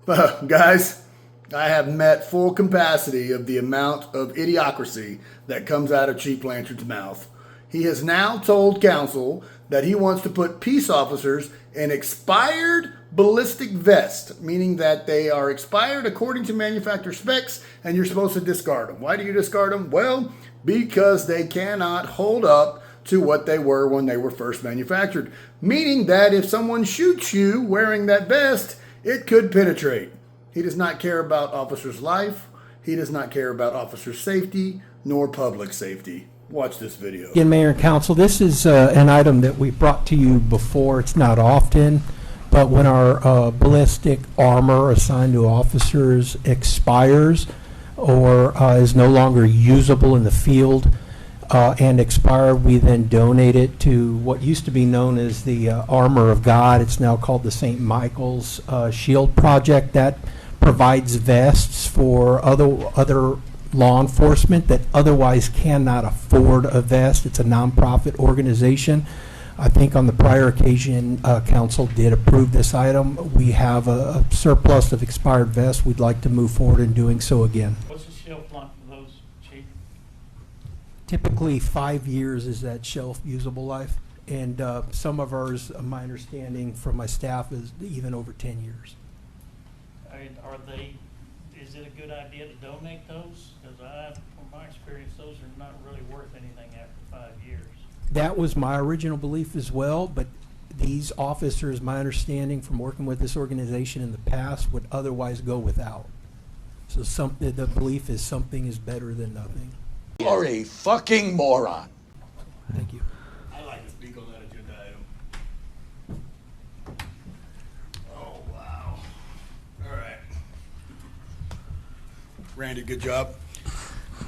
Guys, I have met full capacity of the amount of idiocracy that comes out of Chief Blanchard's mouth. He has now told council that he wants to put peace officers in expired ballistic vests, meaning that they are expired according to manufacturer specs and you're supposed to discard them. Why do you discard them? Well, because they cannot hold up to what they were when they were first manufactured. Meaning that if someone shoots you wearing that vest, it could penetrate. He does not care about officers' life. He does not care about officers' safety nor public safety. Watch this video. Again, Mayor and Council, this is an item that we brought to you before. It's not often, but when our ballistic armor assigned to officers expires or is no longer usable in the field and expired, we then donate it to what used to be known as the Armor of God. It's now called the St. Michael's Shield Project. That provides vests for other law enforcement that otherwise cannot afford a vest. It's a nonprofit organization. I think on the prior occasion, council did approve this item. We have a surplus of expired vests. We'd like to move forward in doing so again. What's the shelf life for those, Chief? Typically 5 years is that shelf usable life. And some of ours, my understanding from my staff, is even over 10 years. Is it a good idea to donate those? Because from my experience, those are not really worth anything after 5 years. That was my original belief as well, but these officers, my understanding from working with this organization in the past, would otherwise go without. So the belief is something is better than nothing. You are a fucking moron. Thank you. I'd like to speak on that agenda item. Oh, wow. All right. Randy, good job.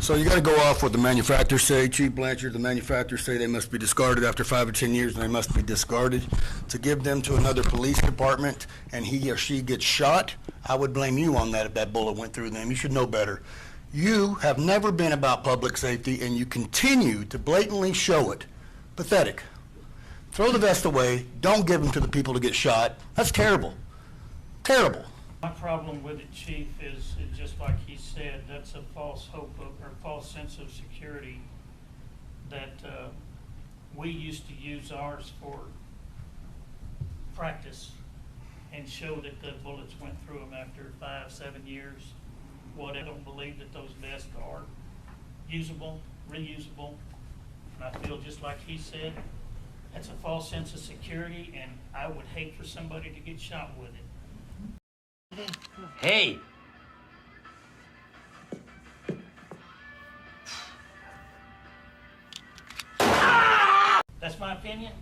So you got to go off what the manufacturers say. Chief Blanchard, the manufacturers say they must be discarded after 5 or 10 years, and they must be discarded. To give them to another police department and he or she gets shot, I would blame you on that if that bullet went through them. You should know better. You have never been about public safety, and you continue to blatantly show it. Pathetic. Throw the vest away. Don't give them to the people to get shot. That's terrible. Terrible. My problem with it, Chief, is just like he said, that's a false hope or false sense of security that we used to use ours for practice and show that the bullets went through them after 5, 7 years. What I don't believe that those vests are usable, reusable. And I feel just like he said, that's a false sense of security, and I would hate for somebody to get shot with it. Hey. That's my opinion.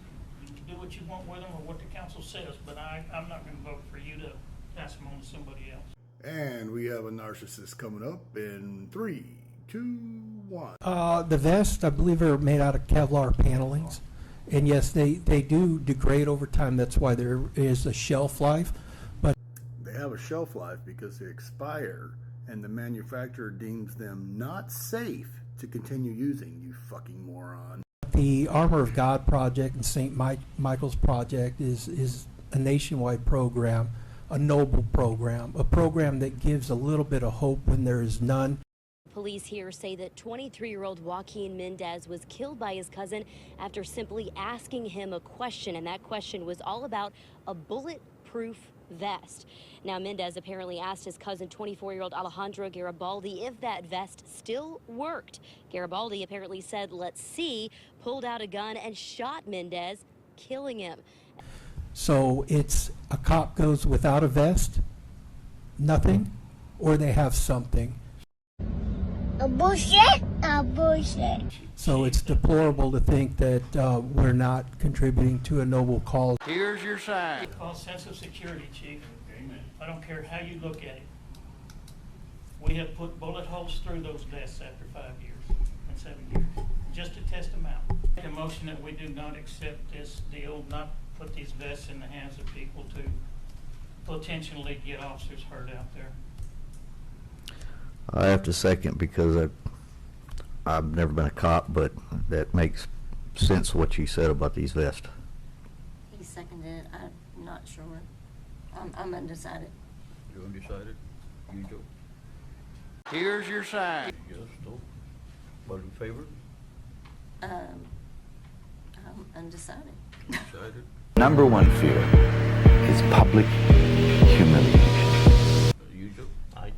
You can do what you want with them or what the council says, but I'm not going to vote for you to pass them on to somebody else. And we have a narcissist coming up in 3, 2, 1. The vests, I believe, are made out of Kevlar panelings. And yes, they do degrade over time. That's why there is a shelf life. But They have a shelf life because they expire, and the manufacturer deems them not safe to continue using, you fucking moron. the Armor of God project and St. Michael's project is a nationwide program, a noble program, a program that gives a little bit of hope when there is none. Police here say that 23-year-old Joaquin Mendez was killed by his cousin after simply asking him a question, and that question was all about a bulletproof vest. Now, Mendez apparently asked his cousin, 24-year-old Alejandro Garibaldi, if that vest still worked. Garibaldi apparently said, "Let's see," pulled out a gun and shot Mendez, killing him. So it's a cop goes without a vest, nothing, or they have something. A bullshit, a bullshit. So it's deplorable to think that we're not contributing to a noble cause. Here's your sign. False sense of security, Chief. Amen. I don't care how you look at it. We have put bullet holes through those vests after 5 years and 7 years, just to test them out. Make a motion that we do not accept this deal, not put these vests in the hands of people to potentially get officers hurt out there. I have to second because I've never been a cop, but that makes sense what you said about these vests. He seconded it. I'm not sure. I'm undecided. You're undecided? You, Joe? Here's your sign. Yes, no? All in favor? I'm undecided. Undecided? Number one fear is public humiliation. You, Joe? Aye.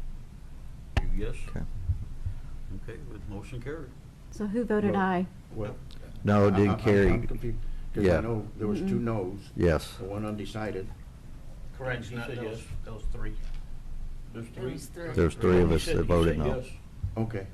You, yes? Okay. Okay, with motion carried. So who voted aye? Well, No, it didn't carry. I'm confused, because Yeah. I know there was two noes, Yes. and one undecided. Correct, He said yes. those three. There's There three? was three. There's three of us He said- that he voted said no. yes. Okay.